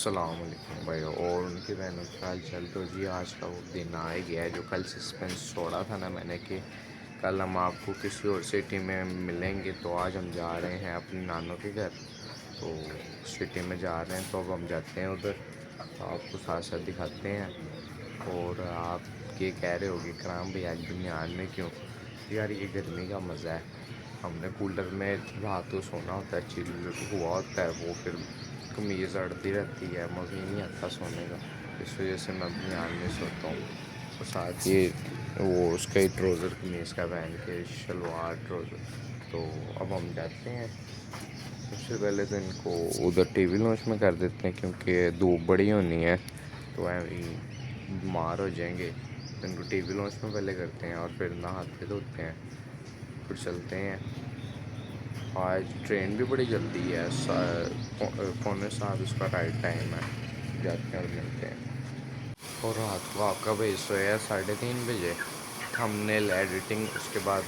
अस्सलाम वालेकुम भाई और उनकी बहनों का हाल चाल। तो जी आज का वो दिन आ ही गया है जो कल सस्पेंस छोड़ा था ना मैंने कि कल हम आपको किसी और सिटी में मिलेंगे। तो आज हम जा रहे हैं अपने नानों के घर। तो सिटी में जा रहे हैं तो अब हम जाते हैं उधर, तो आपको साथ साथ दिखाते हैं। और आप ये कह रहे होगे कराम भाई आज बुनियाद में क्यों? यार ये गर्मी का मज़ा है। हमने कूलर में रात को सोना होता है, चिल हुआ होता है, वो फिर कमीज़ अड़ती रहती है, मज़ा ही नहीं आता सोने का। इस वजह से मैं बुनियाद में सोता हूँ। और साथ ये वो उसका ही ट्राउज़र कमीज़ का पहन के शलवार ट्राउज़र। तो अब हम जाते हैं। सबसे पहले तो इनको उधर टीवी लॉन्च में कर देते हैं क्योंकि धूप बड़ी होनी है, तो बीमार हो जाएंगे। तो इनको टीवी लॉन्च में पहले करते हैं और फिर नहाते धोते हैं, फिर चलते हैं। आज ट्रेन भी बड़ी जल्दी है, 6:45 उसका राइट टाइम है। जाते हैं और मिलते हैं। और रात को आपका भाई सोया 3:30 बजे। थंबनेल एडिटिंग उसके बाद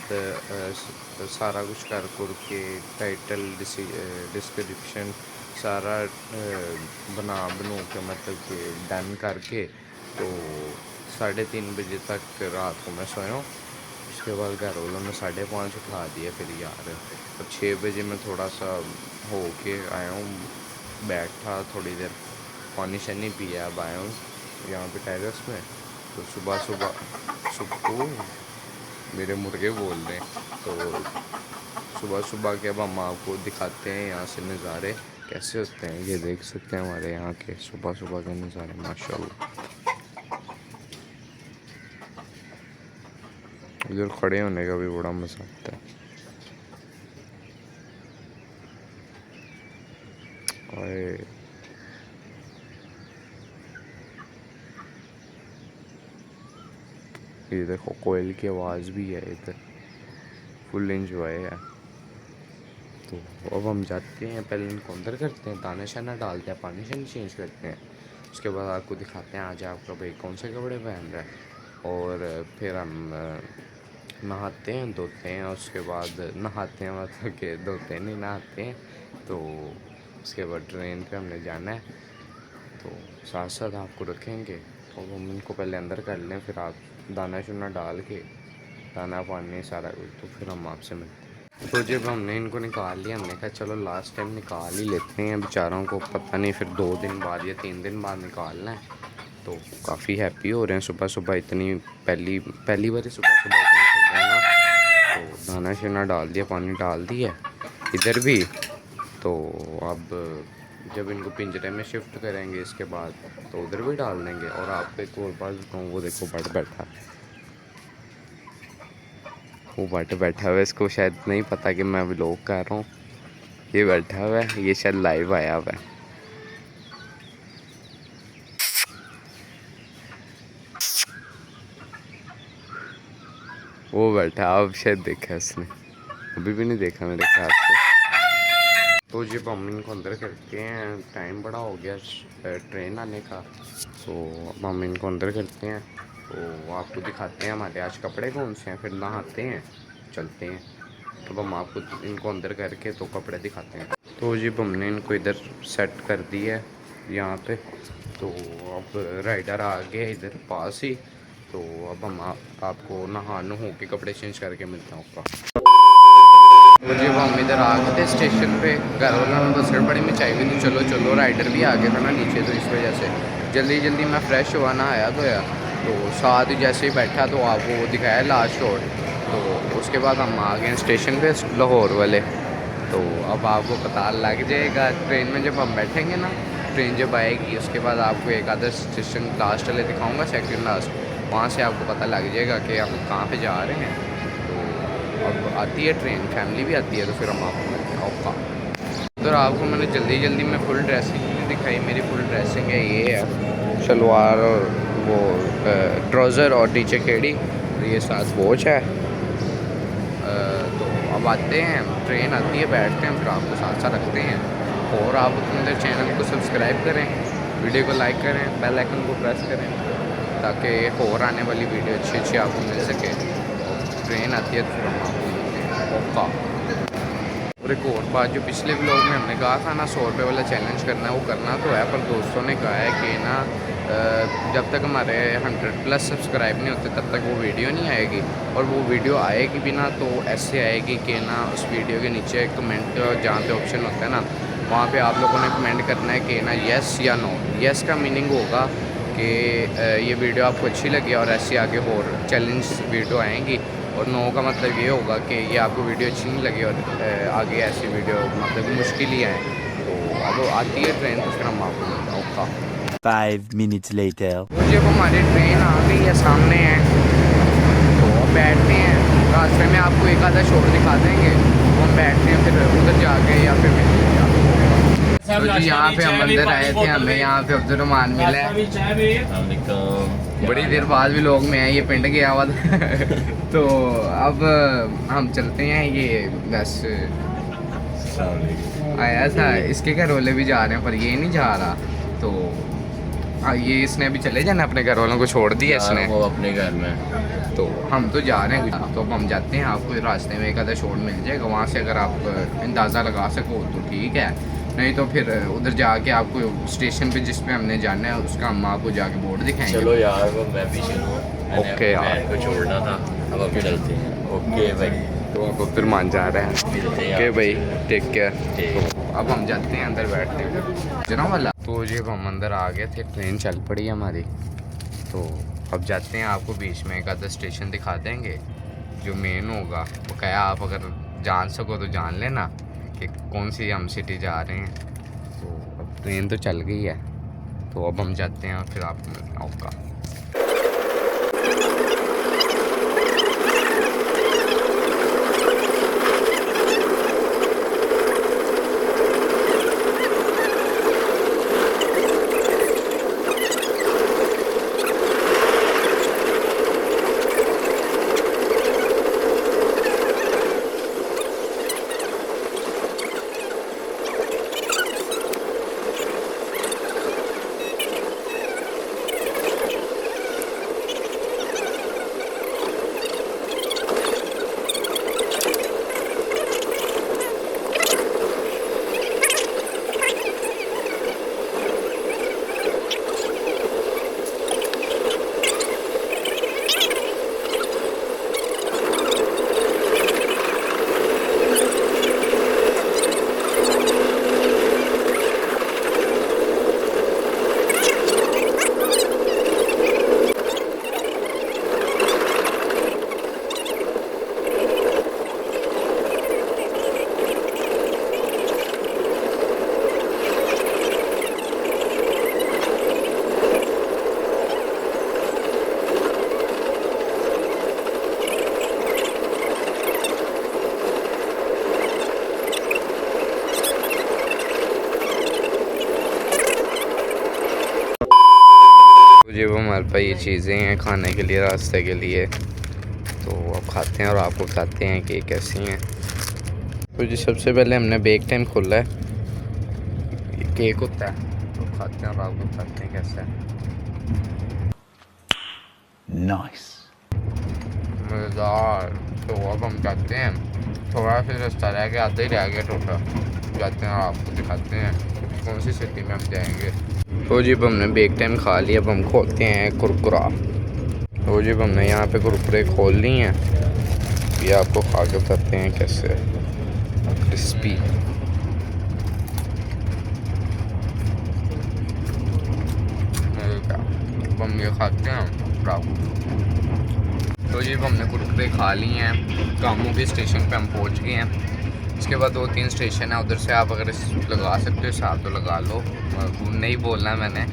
सारा कुछ कर के टाइटल डिस्क्रिप्शन सारा बना बनू के मतलब कि डन करके, तो 3:30 बजे तक रात को मैं सोया हूँ। उसके बाद घर वालों ने 5:30 उठा दिया फिर यार। और 6 बजे मैं थोड़ा सा हो के आया हूँ, बैठा थोड़ी देर, पानी शानी पिया, अब आया हूँ यहाँ पे टेरेस में। तो सुबह सुबह सुबह मेरे मुर्गे बोल रहे हैं। तो सुबह सुबह के अब हम आपको दिखाते हैं यहाँ से नज़ारे कैसे होते हैं। ये देख सकते हैं हमारे यहाँ के सुबह सुबह के नज़ारे, माशाल्लाह। इधर खड़े होने का भी बड़ा मज़ा आता है। और ये देखो कोयल की आवाज़ भी है इधर, फुल एंजॉय है। तो अब हम जाते हैं, पहले इनको अंदर करते हैं, दाना शाना डालते हैं, पानी शानी चेंज करते हैं। उसके बाद आपको दिखाते हैं आज आपका भाई कौन से कपड़े पहन रहा है। और फिर हम नहाते हैं धोते हैं। उसके बाद नहाते हैं मतलब कि धोते नहीं, नहाते हैं। तो उसके बाद ट्रेन पे हमने जाना है, तो साथ साथ आपको रखेंगे। तो हम इनको पहले अंदर कर लें, फिर आप दाना शुना डाल के, दाना पानी सारा कुछ, तो फिर हम आपसे मिलते हैं। तो जब हमने इनको निकाल लिया, हमने कहा चलो लास्ट टाइम निकाल ही लेते हैं, बेचारों को पता नहीं फिर 2 दिन बाद या 3 दिन बाद निकालना है। तो काफ़ी हैप्पी हो रहे हैं सुबह सुबह, इतनी पहली पहली बार सुबह सुबह इतनी खेल रहे हैं ना। तो दाना शाना डाल दिया, पानी डाल दिया इधर भी। तो अब जब इनको पिंजरे में शिफ्ट करेंगे इसके बाद, तो उधर भी डाल देंगे। और आपको एक और बात बताऊँ, वो देखो बट बैठा, वो बट बैठा हुआ है। इसको शायद नहीं पता कि मैं व्लॉग कर रहा हूँ। ये बैठा हुआ है, ये शायद लाइव आया हुआ है। वो बैठा, अब शायद देखा इसने, अभी भी नहीं देखा मेरे ख्याल से। तो जब हम इनको अंदर करते हैं, टाइम बड़ा हो गया ट्रेन आने का, तो अब हम इनको अंदर करते हैं। तो आपको दिखाते हैं हमारे आज कपड़े कौन से हैं, फिर नहाते हैं, चलते हैं। अब हम आपको इनको अंदर करके तो कपड़े दिखाते हैं। तो जब हमने इनको इधर सेट कर दिया है यहाँ पे, तो अब राइडर आ गया इधर पास ही। तो अब हम आपको नहा नुह के कपड़े चेंज करके मिलता हूँ आपका। तो जब हम इधर आ गए थे स्टेशन पे, घर वालों ने बस गड़बड़ी में चाहिए भी, तो चलो चलो, राइडर भी आ गया था ना नीचे, तो इस वजह से जल्दी जल्दी मैं फ़्रेश हुआ, ना आया धोया। तो साथ ही जैसे ही बैठा तो आपको वो दिखाया लास्ट रोड। तो उसके बाद हम आ गए स्टेशन पे लाहौर वाले। तो अब आपको पता लग जाएगा ट्रेन में जब हम बैठेंगे ना, ट्रेन जब आएगी उसके बाद आपको एक आधा स्टेशन लास्ट वाले दिखाऊंगा, सेकंड लास्ट, वहाँ से आपको पता लग जाएगा कि हम कहाँ पे जा रहे हैं। तो अब आती है ट्रेन, फैमिली भी आती है, तो फिर हम आपको मिलते हैं औका। उधर आपको मैंने जल्दी जल्दी में फुल ड्रेसिंग नहीं दिखाई। मेरी फुल ड्रेसिंग है, ये है शलवार और वो ट्राउज़र और नीचे केड़ी, और ये साथ वॉच है। तो अब आते हैं, ट्रेन आती है, बैठते हैं, फिर आपको साथ साथ रखते हैं। और आप अपने चैनल को सब्सक्राइब करें, वीडियो को लाइक करें, बेल आइकन को प्रेस करें, ताकि एक और आने वाली वीडियो अच्छी अच्छी आपको मिल सके। और ट्रेन आती है तो फिर हम आपको मिलते हैं। ओका। और एक और बात, जो पिछले व्लॉग में हमने कहा था ना 100 रुपये वाला चैलेंज करना है, वो करना तो है, पर दोस्तों ने कहा है कि ना जब तक हमारे 100+ सब्सक्राइब नहीं होते तब तक वो वीडियो नहीं आएगी। और वो वीडियो आएगी भी ना तो ऐसे आएगी कि ना उस वीडियो के नीचे कमेंट जहाँ पे ऑप्शन होता है ना, वहाँ पे आप लोगों ने कमेंट करना है कि ना येस या नो। येस का मीनिंग होगा कि ये वीडियो आपको अच्छी लगी और ऐसे आगे और चैलेंज वीडियो आएंगी, और नो का मतलब ये होगा कि ये आपको वीडियो अच्छी नहीं लगी और आगे ऐसी वीडियो मतलब मुश्किल ही आए। तो अब आती है ट्रेन तो फिर हम आपको बताऊँगा। 5 minutes later. तो जब हमारी ट्रेन आ गई है सामने है तो अब बैठते हैं, रास्ते में आपको एक आधा शोर दिखा देंगे, तो हम बैठते हैं, फिर उधर जाके या फिर तो जी यहाँ पे हम अंदर आए थे, हमें यहाँ पे अब्दुलरहमान मिला है, बड़ी देर बाद भी लोग में आए, ये पिंड गया हुआ तो अब हम चलते हैं, ये बस आया था, इसके घर वाले भी जा रहे हैं पर ये नहीं जा रहा, तो ये इसने अभी चले जाना, अपने घर वालों को छोड़ दिया इसने वो अपने घर में, तो हम तो जा रहे हैं। तो अब हम जाते हैं, आपको रास्ते में एक आधा शोर मिल जाएगा, वहाँ से अगर आप अंदाज़ा लगा सको तो ठीक है, नहीं तो फिर उधर जाके आपको स्टेशन पे जिस पे हमने जाना है उसका हम आपको जाके बोर्ड दिखाएंगे। चलो यार वो मैं भी चलूँ, ओके यार को छोड़ना था, अब हम चलते हैं। ओके भाई, तो अब फिर मान जा रहे हैं, मिलते हैं ओके भाई, टेक केयर। तो अब हम जाते हैं अंदर, बैठते हैं जना वाला। तो जब हम अंदर आ गए थे, ट्रेन चल पड़ी हमारी, तो अब जाते हैं, आपको बीच में एक आधा स्टेशन दिखा देंगे जो मेन होगा, वो क्या आप अगर जान सको तो जान लेना कि कौन सी हम सिटी जा रहे हैं। तो अब ट्रेन तो चल गई है, तो अब हम जाते हैं और फिर आपको मिलना होगा। जब हमारे पास ये चीज़ें हैं खाने के लिए, रास्ते के लिए, तो अब खाते हैं और आपको बताते हैं कि कैसी हैं। तो जी सबसे पहले हमने बेक टाइम खोला है, ये केक होता है, तो खाते हैं और आपको बताते हैं कैसा है। Nice. मज़ेदार। तो अब हम जाते हैं, थोड़ा सा रास्ता रह गया, आधा ही रह गया टोटल, जाते हैं और आपको दिखाते हैं कौन सी सिटी में हम जाएंगे। तो जब हमने बेक टाइम खा लिया, अब हम खोलते हैं कुरकुरा। तो जब हमने यहाँ पे कुरकुरे खोल ली हैं, ये आपको खा के बताते हैं कैसे क्रिस्पी। अब हम ये खाते हैं। तो जब हमने कुरकुरे खा लिए हैं, कामों के स्टेशन पे हम पहुँच गए हैं। इसके बाद 2-3 स्टेशन है, उधर से आप अगर लगा सकते हो हिसाब तो लगा लो, नहीं बोलना मैंने,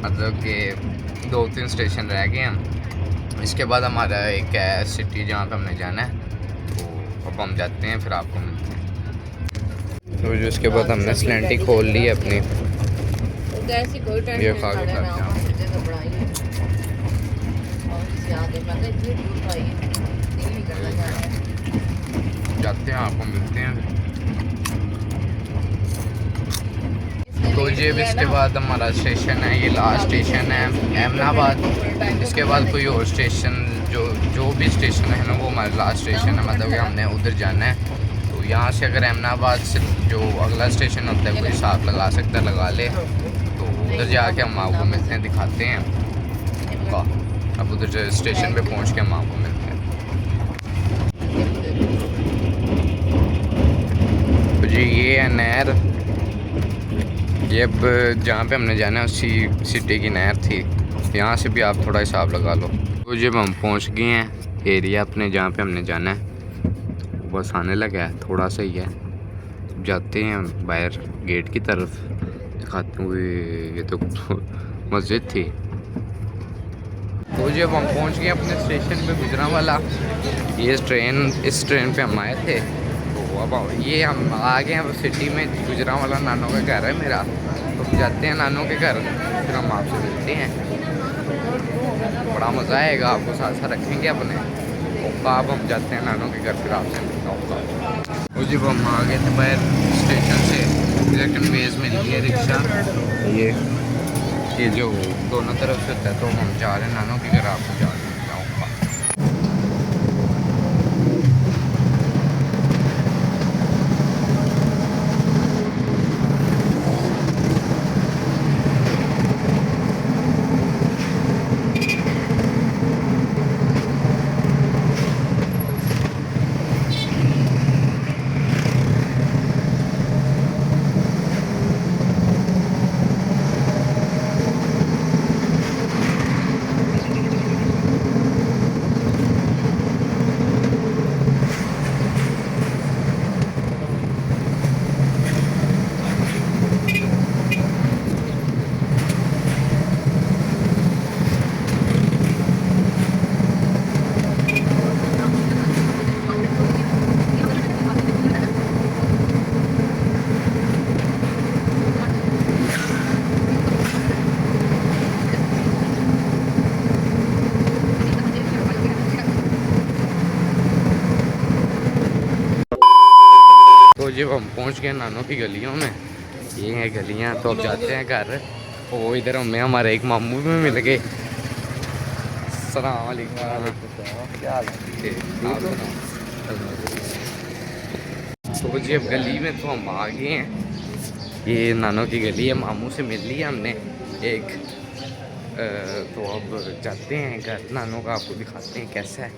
मतलब कि 2-3 स्टेशन रह गए हैं। इसके बाद हमारा एक है सिटी जहाँ पे हमने जाना है, तो अब हम जाते हैं, फिर आपको मिलते हैं। तो जो इसके बाद हमने स्लैंटी खोल ली है अपनी, ये खा के खाते हैं। जाते हैं, आपको मिलते हैं। तो ये भी इसके बाद हमारा स्टेशन है, ये लास्ट स्टेशन है अहमदाबाद। इसके बाद कोई और स्टेशन जो भी स्टेशन है ना, वो हमारा लास्ट स्टेशन है, मतलब कि हमने उधर जाना है। तो यहाँ से अगर अहमदाबाद से जो अगला स्टेशन होता है कोई हिसाब लगा सकता है लगा ले, तो उधर जाके हम आपको मिलते हैं, दिखाते हैं का। अब उधर स्टेशन पे पहुँच के हम आपको मिलते हैं। तो जी ये है नहर, ये अब जहाँ पे हमने जाना है उसी सिटी की नहर थी। यहाँ से भी आप थोड़ा हिसाब लगा लो। तो जब हम पहुँच गए हैं एरिया अपने जहाँ पे हमने जाना है, तो बस आने लगा है, थोड़ा सा ही है। जाते हैं बाहर गेट की तरफ, दिखाते हुए ये तो मस्जिद थी। तो जब हम पहुँच गए अपने स्टेशन पे गुजरांवाला, ये इस ट्रेन पे हम आए थे। तो अब ये हम आ गए हैं सिटी में, गुजरांवाला नानों का घर है मेरा। तो हम जाते हैं नानों के घर, फिर हम आपसे मिलते हैं। बड़ा मज़ा आएगा, आपको साथ साथ रखेंगे अपने। अब हम जाते हैं नानों के घर, फिर आपसे मिलता हूँ। वो जब हम आ गए थे बाहर स्टेशन से, लेकिन वेज मिल गई है रिक्शा, ये जो दोनों तरफ से होता है। तो हम जा रहे हैं नानों के घर, आपको जा रहे हैं। तो जब हम पहुंच गए नानों की गलियों में, ये हैं गलियां। तो अब जाते हैं घर। वो इधर हमें हमारे एक मामू भी मिल गए। सलाम अलैकुम, क्या हाल है? तो जी अब गली में तो हम आ गए हैं। ये नानों की गली है, मामू से मिल लिया हमने एक। तो अब जाते हैं घर नानों का, आपको दिखाते हैं कैसा है।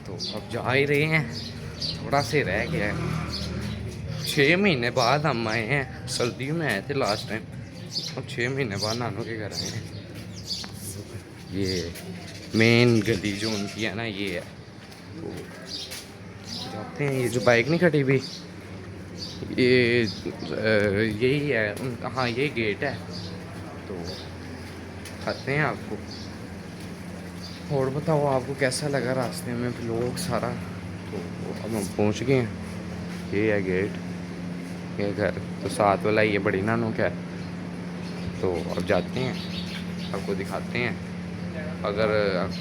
तो अब जा ही रहे हैं, थोड़ा से रह गया है। 6 महीने बाद हम आए हैं, सर्दियों में आए थे लास्ट टाइम। अब 6 महीने बाद नानों के घर आए हैं। ये मेन गली जो उनकी है ना, ये है। तो जाते हैं। ये जो बाइक नहीं खड़ी हुई, ये यही है उनका। हाँ ये गेट है। तो खाते हैं आपको। और बताओ आपको कैसा लगा रास्ते में व्लॉग सारा। तो अब हम पहुँच गए हैं, ये है गेट, ये घर। तो साथ वाला ये बड़ी नानों का है। तो अब जाते हैं, आपको दिखाते हैं। अगर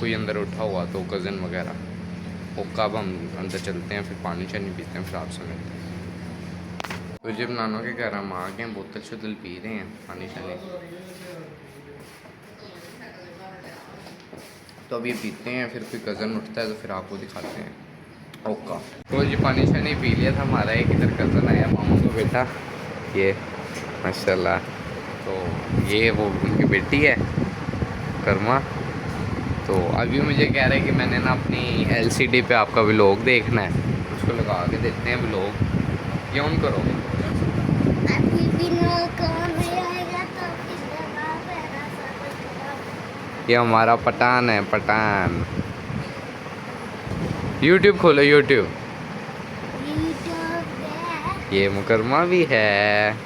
कोई अंदर उठा हुआ तो कज़न वगैरह। वो कब हम अंदर चलते हैं, फिर पानी शानी पीते हैं, फिर आपसे मिलते हैं। तो जब नानों के घर हम आ गए, बोतल शोतल पी रहे हैं, पानी शानी। तो अब ये पीते हैं, फिर कोई कज़न उठता है तो फिर आपको दिखाते हैं। ओका। तो ये पानी शानी पी लिया था हमारा। एक इधर कज़न आया, मामू का बेटा, ये माशाल्लाह। तो ये वो उनकी बेटी है कर्मा। तो अभी मुझे कह रहे हैं कि मैंने ना अपनी LCD पे आपका व्लॉग देखना है, उसको लगा के देखते हैं व्लॉग। ये ऑन करो। ये हमारा पठान है, पठान। YouTube खोलो, YouTube। ये मुकरमा भी है।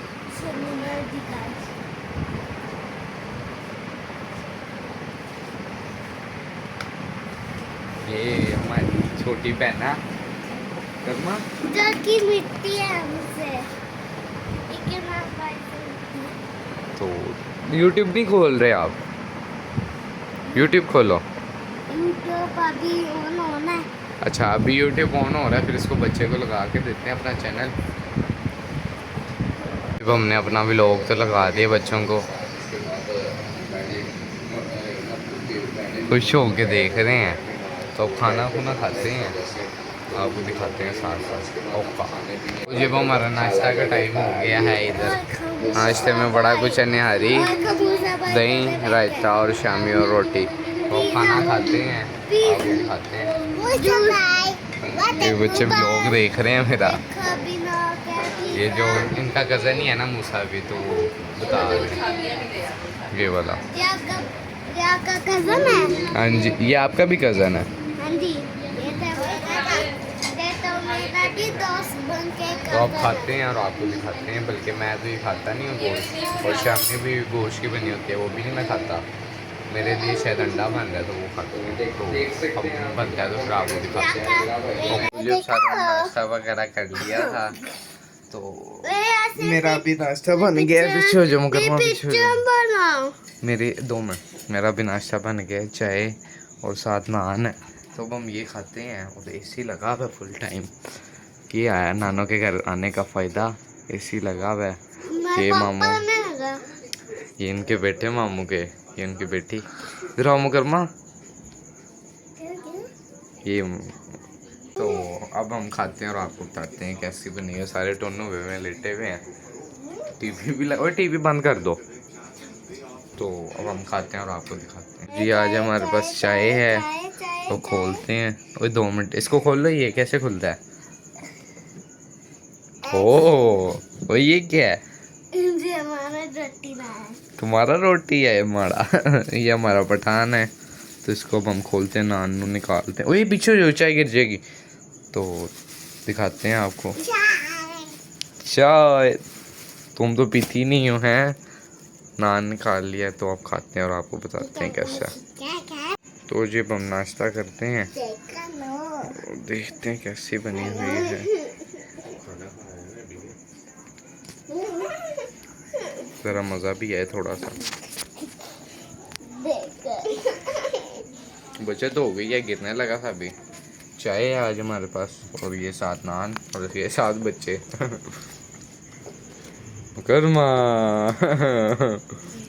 ये हमारी छोटी बहना कर्मा, जो की मिट्टी है हमसे। तो YouTube नहीं खोल रहे आप? YouTube खोलो। YouTube अभी ऑन होना है। अच्छा अभी YouTube ऑन हो रहा है, फिर इसको बच्चे को लगा के देते हैं अपना चैनल। जब हमने अपना व्लॉग तो लगा दिया, बच्चों को खुश हो के देख रहे हैं। तो खाना खुना खाते हैं। आपको दिखाते हैं साथ साथ। ओका जब हमारा नाश्ता का टाइम हो गया है इधर। नाश्ते में बड़ा कुछ है, निहारी, दही, रायता और शामी और रोटी। तो खाना खाते हैं, आपको दिखाते हैं। ये बच्चे ब्लॉग देख रहे हैं मेरा। ये जो इनका कज़न ही है ना मूसा भी, तो वो बता रहे हैं ये वाला। ये आपका कज़न है? हाँ जी, ये आपका भी कज़न है। हाँ जी, ये तो मेरा भी दोस्त बन के तो आप खाते हैं और आपको दिखाते हैं। बल्कि मैं तो ये खाता नहीं हूँ गोश्त, और शाम में भी गोश्त की बनी होती है, वो भी नहीं मैं खाता। मेरे लिए शायद अंडा बन रहा है तो वो खाते हैं। तो अब बनता है तो फिर आपको दिखाते हैं। और मुझे सारा नाश्ता वगैरह कर लिया था, तो मेरा भी नाश्ता बन गया। पीछे हो जाओ मुकरमा, पीछे हो जाओ। मेरे 2 मिनट, मेरा भी नाश्ता बन गया, चाय और साथ नान है। तो अब हम ये खाते हैं और एसी लगा हुआ है फुल टाइम। ये आया नानों के घर आने का फ़ायदा, एसी लगा हुआ है। ये मामू, ये इनके बेटे मामू के, ये उनकी बेटी। इधर आओ मुकरमा। ये तो अब हम खाते हैं और आपको बताते हैं कैसी बनी है। सारे टोनों में लेटे हुए हैं, टीवी भी लगा, टीवी बंद कर दो। तो अब हम खाते हैं और आपको दिखाते हैं जी। आज हमारे पास चाय है, तो खोलते हैं। ओए 2 मिनट, इसको खोल लो। ये कैसे खुलता है? ओ ये क्या है? हमारा रोटी है। तुम्हारा रोटी है हमारा ये हमारा पठान है। तो इसको अब हम खोलते हैं, नान नू निकालते हैं। ओए पीछे जो चाय गिर जाएगी। तो दिखाते हैं आपको चाय। तुम तो पीती नहीं हो हैं। नान निकाल लिया, तो आप खाते हैं और आपको बताते हैं कैसा। तो जब हम नाश्ता करते हैं देखते हैं कैसी बनी हुई है। ज़रा मज़ा भी है थोड़ा सा। बचत हो गई है, गिरने लगा था अभी। चाय है आज हमारे पास, और ये 7 नान और ये 7 बच्चे कर्मा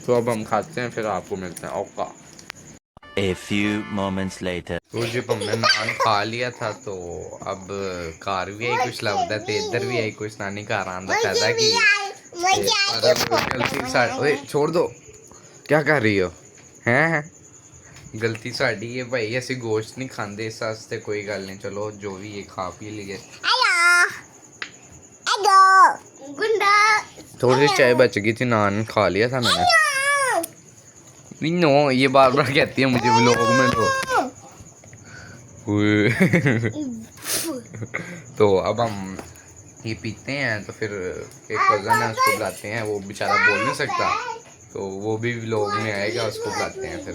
तो अब हम खाते हैं, फिर आपको मिलते हैं। ओका। A few moments later. तो जब हमने नान खा लिया था, तो अब कार भी आई कुछ लगता है, इधर भी आई कुछ। नानी घर आंदा पैदा की गलती ओए छोड़ दो, क्या कर रही हो हैं? गलती साड़ी है भाई, ऐसे गोश्त नहीं खाते, इस वास्ते कोई गल नहीं। चलो जो भी ये खा पी लिए। गुंडा थोड़ी सी चाय बच गई थी, नान खा लिया था मैंने। नो ये बार बार कहती है मुझे व्लॉग में लो। तो अब हम ये पीते हैं, तो फिर एक कज़न है उसको बुलाते हैं। वो बेचारा बोल नहीं सकता, तो वो भी व्लॉग में आएगा, उसको बुलाते हैं फिर।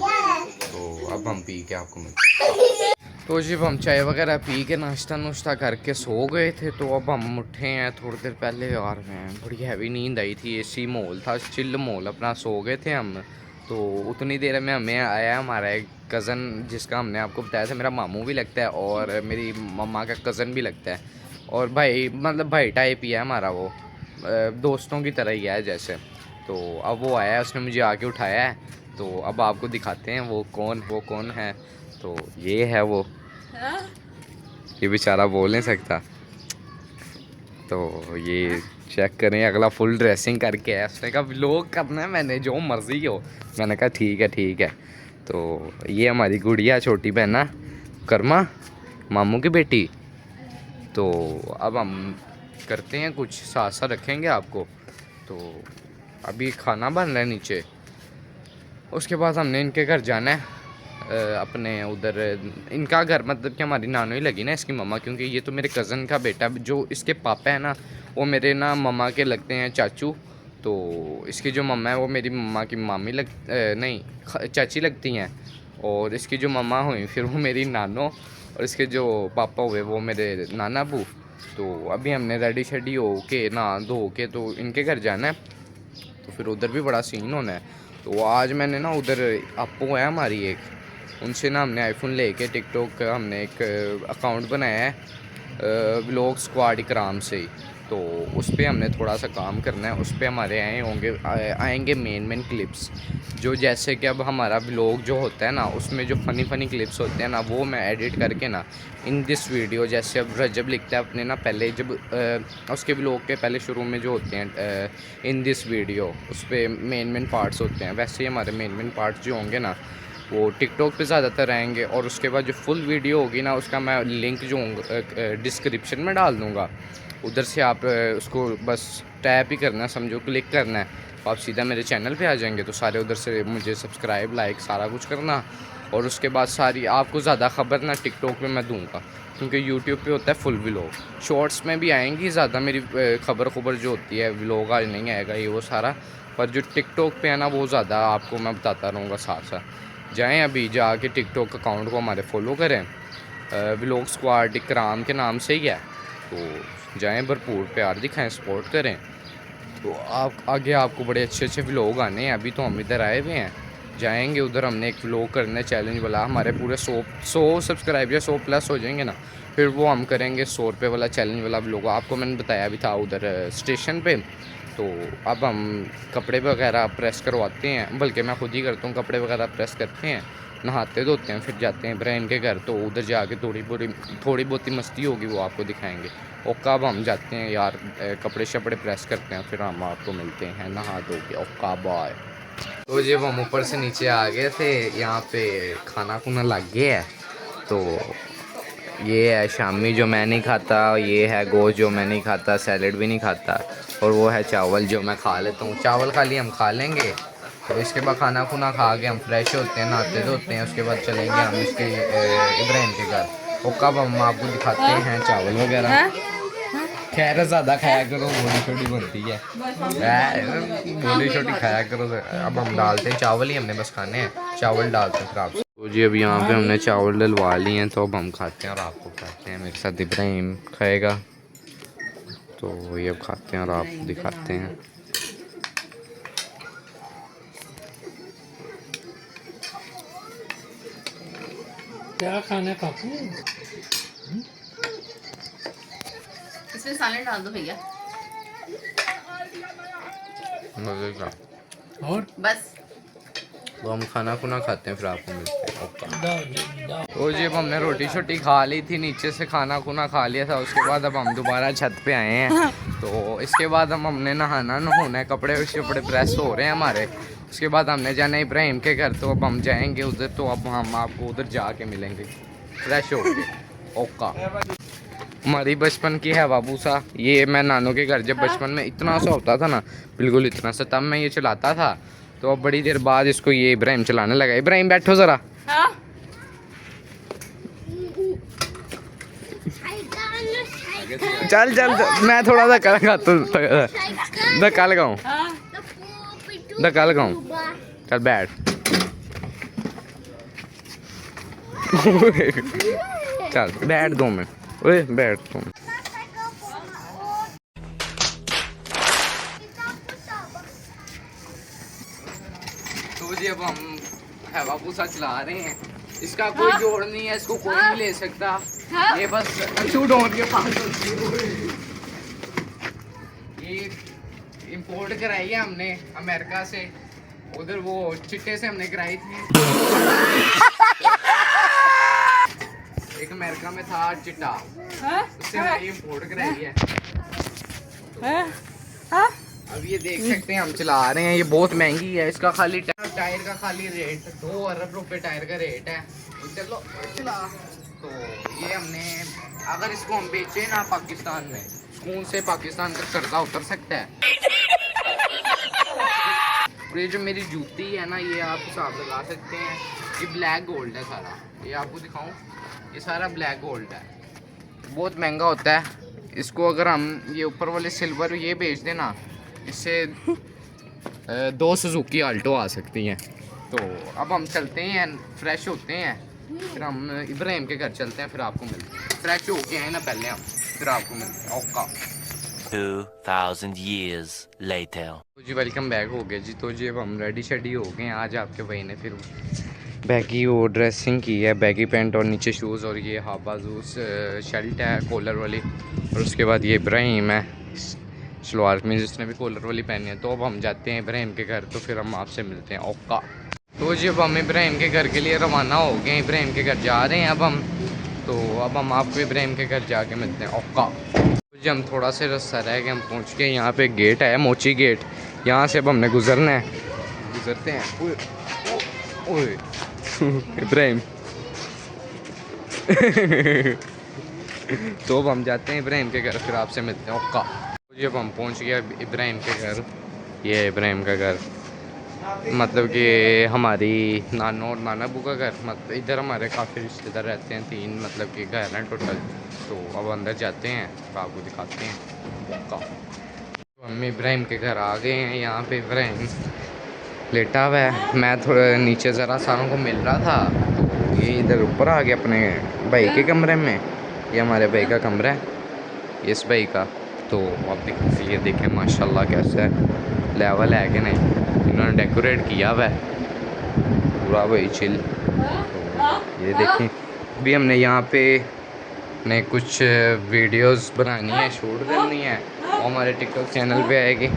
तो अब हम पी के आपको मिलते हैं। तो जब हम चाय वगैरह पी के नाश्ता नुश्ता करके सो गए थे, तो अब हम उठे हैं थोड़ी देर पहले। यार मैं बड़ी हैवी नींद आई थी, एसी माहौल था, चिल माहौल, अपना सो गए थे हम। तो उतनी देर में हमें आया हमारा एक कज़न, जिसका हमने आपको बताया था मेरा मामू भी लगता है और मेरी मम्मा का कज़न भी लगता है, और भाई मतलब भाई टाइप ही है हमारा। वो दोस्तों की तरह ही है जैसे। तो अब वो आया, उसने मुझे आके उठाया है। तो अब आपको दिखाते हैं वो कौन है। तो ये है वो, ये बेचारा बोल नहीं सकता। तो ये चेक करें, अगला फुल ड्रेसिंग करके है। उसने कहा व्लॉग करना है, मैंने जो मर्जी हो। मैंने कहा ठीक है। तो ये हमारी गुड़िया छोटी बहना कर्मा, मामू की बेटी। तो अब हम करते हैं कुछ, साथ रखेंगे आपको। तो अभी खाना बन रहा है नीचे, उसके बाद हमने इनके घर जाना है। अपने उधर इनका घर, मतलब कि हमारी नानो ही लगी ना इसकी मम्मा, क्योंकि ये तो मेरे कज़न का बेटा, जो इसके पापा है ना वो मेरे ना मम्मा के लगते हैं चाचू। तो इसकी जो मम्मा है वो मेरी मम्मा की मामी नहीं चाची लगती हैं, और इसकी जो मम्मा हुई फिर वो मेरी नानो, और इसके जो पापा हुए वो मेरे नाना बू। तो अभी हमने रेडी शेडी हो के नहा धो के तो इनके घर जाना है। तो फिर उधर भी बड़ा सीन होना है। तो आज मैंने ना उधर आपको है हमारी एक, उनसे ना हमने आईफोन लेके टिकटॉक का हमने एक अकाउंट बनाया है व्लॉग स्क्वाड इकराम से ही। तो उस पर हमने थोड़ा सा काम करना है। उस पर हमारे आएंगे मेन क्लिप्स, जो जैसे कि अब हमारा व्लॉग जो होता है ना, उसमें जो फ़नी क्लिप्स होते हैं ना, वो मैं एडिट करके ना इन दिस वीडियो, जैसे अब रजब लिखता है अपने ना पहले जब उसके व्लॉग के पहले शुरू में जो होते हैं इन दिस वीडियो, उस पर मेन पार्ट्स होते हैं, वैसे ही हमारे मेन पार्ट्स जो होंगे ना वो टिकटॉक पे ज़्यादातर रहेंगे। और उसके बाद जो फुल वीडियो होगी ना, उसका मैं लिंक जो डिस्क्रिप्शन में डाल दूँगा, उधर से आप उसको बस टैप ही करना है, समझो क्लिक करना है, आप सीधा मेरे चैनल पे आ जाएंगे। तो सारे उधर से मुझे सब्सक्राइब लाइक सारा कुछ करना। और उसके बाद सारी आपको ज़्यादा खबर ना टिकटॉक पे मैं दूंगा, क्योंकि यूट्यूब पे होता है फुल व्लॉग। शॉर्ट्स में भी आएंगी ज़्यादा मेरी खबर जो होती है, व्लॉग आज नहीं आएगा ये वो सारा, पर जो टिकटॉक पे है ना वो ज़्यादा आपको मैं बताता रहूँगा साथ साथ। जाएँ अभी जाके टिकटॉक अकाउंट को हमारे फॉलो करें, व्लॉग स्क्वाड इकराम के नाम से ही है, तो जाएँ भरपूर प्यार दिखाएँ, सपोर्ट करें। तो आप आगे आपको बड़े अच्छे व्लॉग आने हैं। अभी तो हम इधर आए हुए हैं, जाएंगे उधर, हमने एक व्लॉग करना है चैलेंज वाला, हमारे पूरे 100 सब्सक्राइबर 100 प्लस हो जाएंगे ना, फिर वो हम करेंगे 100 रुपये वाला चैलेंज वाला व्लॉग। आपको मैंने बताया भी था उधर स्टेशन पे। तो अब हम कपड़े वगैरह प्रेस करवाते हैं, बल्कि मैं खुद ही करता हूँ, कपड़े वगैरह प्रेस करते हैं, नहाते धोते हैं, फिर जाते हैं इब्राहिम के घर। तो उधर जाके थोड़ी बहुत ही मस्ती होगी, वो आपको दिखाएंगे। और कब हम जाते हैं यार, कपड़े शपड़े प्रेस करते हैं, फिर हम आपको मिलते हैं नहा धो के। ओका बाय। तो जब हम ऊपर से नीचे आ गए थे, यहाँ पे खाना खुना लग गया है। तो ये है शामी जो मैं नहीं खाता, ये है गोश्त जो मैं नहीं खाता, सैलेड भी नहीं खाता, और वो है चावल जो मैं खा लेता हूँ। चावल खाली हम खा लेंगे, तो इसके बाद खाना खुना खा के हम फ्रेश होते हैं, नहाते धोते हैं, उसके बाद चलेंगे हम इसके इब्राहिम के घर। और कब हम आपको दिखाते हैं चावल वगैरह। खैर ज़्यादा खाया करो, गोली छोटी बनती है, गोली छोटी खाया करो। अब हम डालते हैं चावल ही, हमने बस खाने हैं, चावल डालते हैं फिर आप। तो जी अब यहाँ पे हमने चावल डलवा लिए हैं, तो अब हम खाते हैं और आपको खाते हैं। मेरे साथ इब्राहिम खाएगा, तो ये अब खाते हैं और आपको दिखाते हैं। क्या खाना पापू? इसमें सालन डाल दो भैया, मज़े का। और बस। तो हम खाना खुना खाते हैं, फिर आपको मिलते हैं। ओके। दाओ। तो जी अब हमने रोटी शोटी खा ली थी, नीचे से खाना खुना खा लिया था, उसके बाद अब हम दोबारा छत पे आए हैं। तो इसके बाद हमने नहाना है, कपड़े शपड़े प्रेस हो रहे हैं हमारे। उसके बाद हमने जाना है इब्राहिम के घर, तो अब हम जाएंगे उधर, तो अब हम आपको उधर जाके मिलेंगे फ्रेश हो के। ओका। हमारी बचपन की है बाबूसा, ये मैं नानों के घर जब बचपन में इतना सा होता था ना, बिल्कुल इतना सा, तब मैं ये चलाता था। तो अब बड़ी देर बाद इसको ये इब्राहिम चलाने लगा। इब्राहिम बैठो ज़रा। चल चल, मैं थोड़ा धक्का लगाऊँ, धक्का लगाऊँ, चल बैठ। चल बैठ 2 मिनट, ओए बैठ तुम। तो जी अब हम हवा पूसा चला रहे हैं, इसका कोई जोड़ नहीं है, इसको कोई नहीं ले सकता, ये बस डोर के पास होती है। ये इंपोर्ट कराई है हमने अमेरिका से, उधर वो चिट्टे से हमने कराई थी। एक अमेरिका में था चिट्टा, उससे हमने इंपोर्ट कराई है। अब ये देख सकते हैं हम चला रहे हैं, ये बहुत महंगी है। इसका खाली टायर का खाली रेट 2 अरब रुपए टायर का रेट है। तो चलो चला। तो ये हमने, अगर इसको हम बेचे ना पाकिस्तान में, सुकून से पाकिस्तान का कर्जा उतर सकता है। और ये जो मेरी जूती है ना, ये आप हिसाब लगा सकते हैं, ये ब्लैक गोल्ड है सारा। ये आपको दिखाऊं, ये सारा ब्लैक गोल्ड है, बहुत महंगा होता है। इसको अगर हम ये ऊपर वाले सिल्वर ये बेच देना, इससे 2 सुजुकी आल्टो आ सकती हैं। तो अब हम चलते हैं, फ्रेश होते हैं, फिर हम इब्राहिम के घर चलते हैं, फिर आपको मिलते हैं। फ्रेश हो के आए ना पहले हम, फिर आपको मिलते हैं। ओका। 2000 years later. तो जी वेलकम बैक हो गया जी। तो जी अब हम रेडी शेडी हो गए हैं। आज आपके भाई ने फिर बैगी वो ड्रेसिंग की है, बैगी पैंट और नीचे शूज़, और ये हाफ बाजू शर्ट है कॉलर वाली। और उसके बाद ये इब्राहिम है, शलवार कमीज उसने भी कॉलर वाली पहनी है। तो अब हम जाते हैं इब्राहिम के घर, तो फिर हम आपसे मिलते हैं। ओका। तो जी अब हम इब्राहिम के घर के लिए रवाना हो गए, इब्राहिम के घर जा रहे हैं अब हम। तो अब हम आपको इब्राहिम के घर जाके मिलते हैं। ओका। तो जी हम थोड़ा सा रास्ता रह गए, हम पहुँच गए। यहाँ पे गेट है, मोची गेट, यहाँ से अब हमने गुजरना है। गुजरते हैं। ओए इब्राहिम तो अब हम जाते हैं इब्राहिम के घर, फिर आपसे मिलते हैं। ओका। तो जब हम पहुंच गए इब्राहिम के घर, ये है इब्राहिम का घर, मतलब कि हमारी नानो और नाना बू का घर। मतलब इधर हमारे काफ़ी रिश्तेदार रहते हैं, 3 मतलब कि घर हैं टोटल। तो अब अंदर जाते हैं, तो आपको दिखाते हैं। ओका। तो हम इब्राहिम के घर आ गए हैं। यहाँ पे इब्राहिम लेटा हुआ है, मैं थोड़ा नीचे ज़रा सारों को मिल रहा था। तो ये इधर ऊपर आ गया अपने भाई के कमरे में। ये हमारे भाई का कमरा है, इस भाई का। तो आप ये देखें माशाल्लाह कैसा है, लेवल है कि नहीं। इन्होंने डेकोरेट किया हुआ है पूरा भाई चिल। तो ये देखें, भी हमने यहाँ पे ने कुछ वीडियोस बनानी है, शूट करनी है, वो हमारे टिकटॉक चैनल पे आएगी।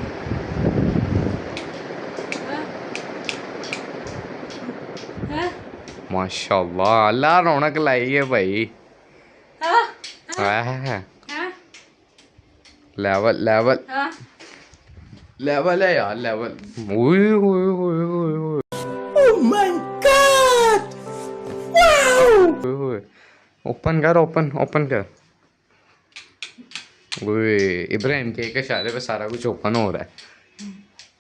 माशाल्लाह अल्लाह रौनक लाई है भाई। लेवल लेवल लेवल है यार, लेवल। ओपन कर, ओपन ओपन कर। इब्राहिम के एक इशारे पे सारा कुछ ओपन हो रहा है।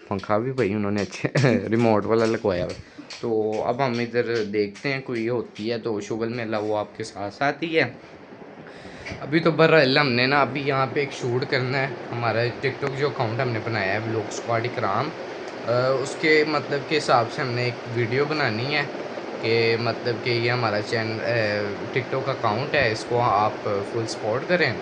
पंखा भी भाई उन्होंने अच्छे रिमोट वाला लगवाया हुआ। तो अब हम इधर देखते हैं, कोई होती है तो शुगल मेला वो आपके साथ साथ ही है। अभी तो बहरहाल हमने ना अभी यहाँ पे एक शूट करना है। हमारा टिकटॉक जो अकाउंट हमने बनाया है व्लॉग स्क्वाड इकराम, उसके मतलब के हिसाब से हमने एक वीडियो बनानी है कि मतलब कि ये हमारा चैनल टिकटॉक अकाउंट है, इसको आप फुल सपोर्ट करें।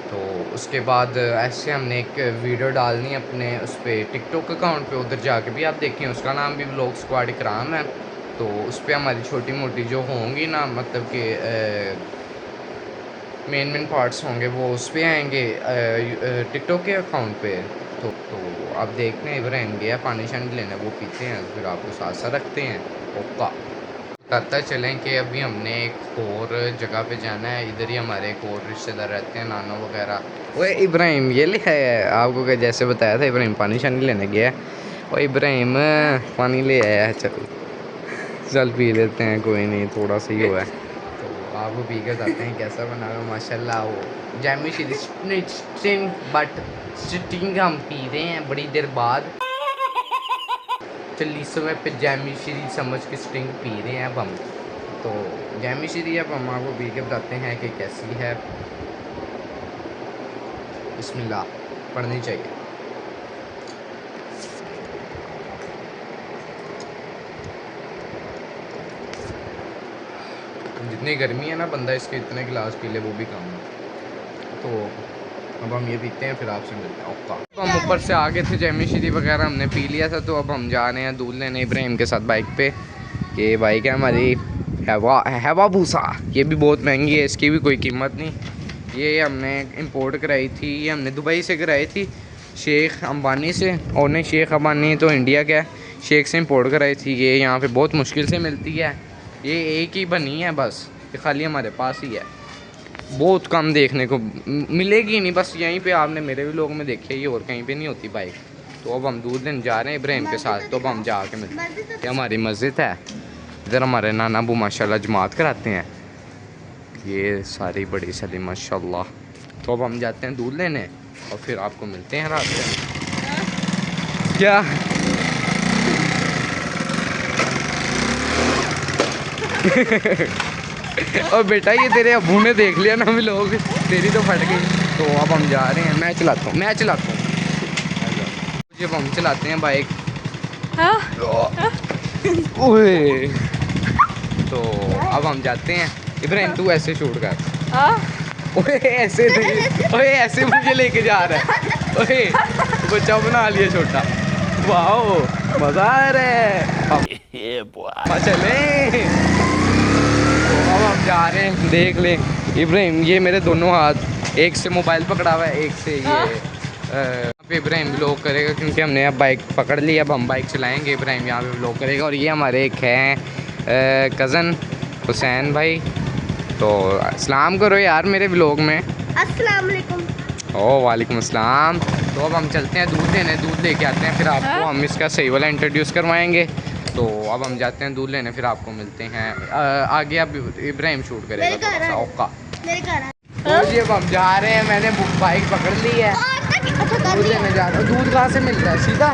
तो उसके बाद ऐसे हमने एक वीडियो डालनी है अपने उस पर टिकटॉक अकाउंट पे, उधर जाके भी आप देखें, उसका नाम भी व्लॉग स्क्वाड इकराम है। तो उस पर हमारी छोटी मोटी जो होंगी ना, मतलब कि मेन पार्ट्स होंगे वो उस पर आएंगे टिकटॉक के अकाउंट पे। तो आप देखते हैं इब्राहिम गया पानी शानी लेने, वो पीते हैं, फिर आपको साथ साथ रखते हैं। ओका। बताता चलें कि अभी हमने एक और जगह पे जाना है। इधर ही हमारे एक और रिश्तेदार रहते हैं, नानो वगैरह। वो इब्राहिम ये ले आया आपको, क्या जैसे बताया था इब्राहिम पानी शानी लेने गया। और इब्राहिम पानी ले आया है, चल पी लेते हैं, कोई नहीं, थोड़ा सा ही हुआ है। तो आपको पी के बताते हैं कैसा बना हुआ माशाल्लाह। वो जैमी स्टिंग बट स्टिंग हम पी रहे हैं बड़ी देर बाद। 40वें पे जैमी श्री समझ के स्टिंग पी रहे हैं अब हम। तो जैमी श्री अब हम आपको पी के बताते हैं कि कैसी है। बिस्मिल्लाह पढ़नी चाहिए। जितनी गर्मी है ना, बंदा इसके इतने गिलास पी ले वो भी कम है। तो अब हम ये पीते हैं, फिर आपसे मिलते हैं। ओका। तो हम ऊपर से आ गए थे, जैमी श्री वगैरह हमने पी लिया था। तो अब हम जा रहे हैं दूध लेने इब्राहिम के साथ बाइक पे। ये बाइक है हमारी हैवा भूसा, ये भी बहुत महंगी है, इसकी भी कोई कीमत नहीं। ये हमने इंपोर्ट कराई थी, ये हमने दुबई से कराई थी शेख अंबानी से। और नहीं, शेख अंबानी तो इंडिया का है, शेख से इंपोर्ट कराई थी। ये यहाँ पे बहुत मुश्किल से मिलती है, ये एक ही बनी है बस, ये खाली हमारे पास ही है, बहुत कम देखने को मिलेगी नहीं, बस यहीं पे आपने मेरे भी लोगों में देखी है, ये और कहीं पे नहीं होती बाइक। तो अब हम दूध लेने जा रहे हैं इब्राहिम के साथ। तो अब हम जाके मिलते हैं। ये हमारी मस्जिद है, इधर हमारे नाना अबू माशाल्लाह जमात कराते हैं, ये सारी बड़ी सारी माशाल्लाह। तो अब हम जाते हैं दूध लेने और फिर आपको मिलते हैं रास्ते में। क्या और बेटा ये तेरे अबू ने देख लिया ना भी लोग, तेरी तो फट गई। तो अब हम जा रहे हैं, मैं चलाता हूँ जब हम चलाते हैं बाइक। ओए तो अब हम जाते हैं। इब्राहिम तू ऐसे शूट कर। ओए ऐसे नहीं, ओए ऐसे मुझे लेके जा रहा है। ओए बच्चा बना लिया छोटा, वाह मजा आ रहा है। चले अब हम जा रहे हैं, देख ले इब्राहिम, ये मेरे दोनों हाथ, एक से मोबाइल पकड़ा हुआ है, एक से ये पे इब्राहिम व्लॉग करेगा क्योंकि हमने अब बाइक पकड़ ली। अब हम बाइक चलाएंगे, इब्राहिम यहाँ पे व्लॉग करेगा। और ये हमारे एक हैं कज़न हुसैन भाई, तो सलाम करो यार मेरे व्लॉग में। अस्सलाम वालेकुम। ओ वालेकुम अस्सलाम। तो अब हम चलते हैं दूध लेने, दूध लेके आते हैं, फिर आपको हम इसका सही वाला इंट्रोड्यूस करवाएंगे। तो अब हम जाते हैं दूध लेने, फिर आपको मिलते हैं आगे। अब इब्राहिम शूट करेगा थोड़ा सा ओका। मेरे घर तो जी अब हम जा रहे हैं, मैंने बाइक पकड़ ली है, दूध लेने जा रहा हूँ। दूध कहाँ से मिलता है? सीधा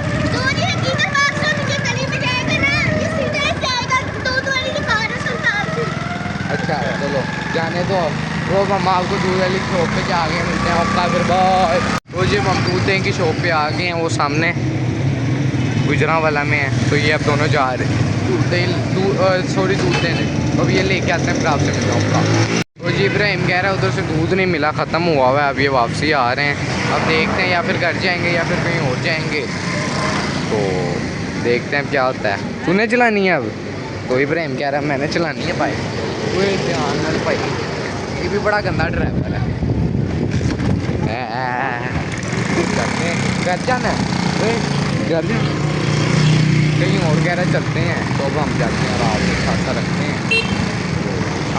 अच्छा चलो जाने दो। वो हम आपको दूध वाली शॉप पे जाके मिलते हैं ओका, फिर बाय। तो जी हम दूध देंगे शॉप पे आ गए हैं, वो सामने गुजरांवाला में है। तो ये अब दोनों जा रहे हैं दूध देने। अब ये लेके आते हैं, फिर आपसे मिलता हूँ ओका। तो जी इब्राहिम कह रहा है उधर से दूध नहीं मिला, ख़त्म हुआ हुआ है। अब ये वापसी आ रहे हैं, अब देखते हैं या फिर घर जाएंगे या फिर कहीं और जाएंगे। तो देखते हैं क्या होता है। तूने चलानी है अब? तो इब्राहिम कह रहा है मैंने चलानी है बाइक। कोई ध्यान ना भाई, ये भी बड़ा गंदा ड्राइवर है। करते हैं घर जाना है, घर कहीं और कह रहे चलते हैं। तो अब हम जाते हैं, रात में खासा रखते हैं।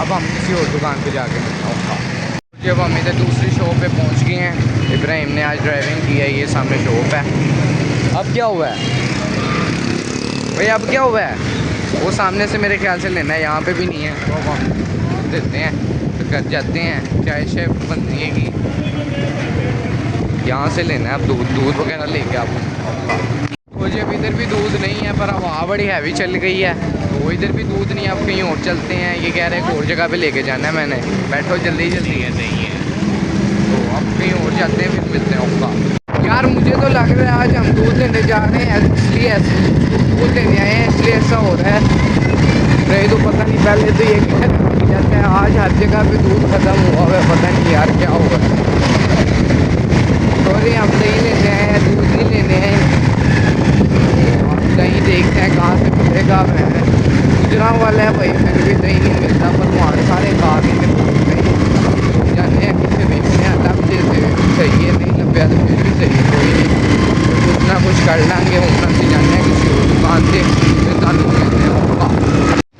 अब हम किसी और दुकान पे जाके मिलता हूँ। जब हम इधर दूसरी शॉप पे पहुँच गए हैं, इब्राहिम ने आज ड्राइविंग की है, ये सामने शॉप है। अब क्या हुआ है भाई, अब क्या हुआ है? वो सामने से मेरे ख्याल से लेना है, यहाँ पे भी नहीं है। तो अब हम देते हैं, तो घर जाते हैं, चाय शाय बन रही है, यहाँ से लेना है। अब दूध वगैरह लेके आप मुझे अब इधर भी दूध नहीं है, पर हवा बड़ी हैवी चल गई है, तो इधर भी दूध नहीं है। अब कहीं और चलते हैं, ये कह रहे हैं और जगह पे लेके जाना है मैंने। बैठो जल्दी जल्दी है, नहीं है तो अब कहीं और जाते हैं, फिर मिलते हैं आपका। यार मुझे तो लग रहा है आज हम दूध लेने जा रहे हैं, इसलिए दूध लेने आए हैं, इसलिए ऐसा हो रहा है। नहीं तो पता नहीं, पहले तो ये कहते हैं आज हर जगह पे दूध ख़त्म हुआ है, पता नहीं यार क्या हुआ है। सॉरी हम दही लेने आए हैं, दूध नहीं लेने हैं। दही देखते हैं कहाँ से मिलेगा। मैं गुजरां वाला है भाई, फिर भी दही नहीं मिलता, पर वहाँ सारे खा के जाने हैं किसे देखते हैं। तब सही है, नहीं लग तो फिर भी सही है, कोई नहीं, कुछ ना कुछ कर लेंगे। हम से जाने हैं किसी और दुकान से, फिर चालू करते हैं होगा।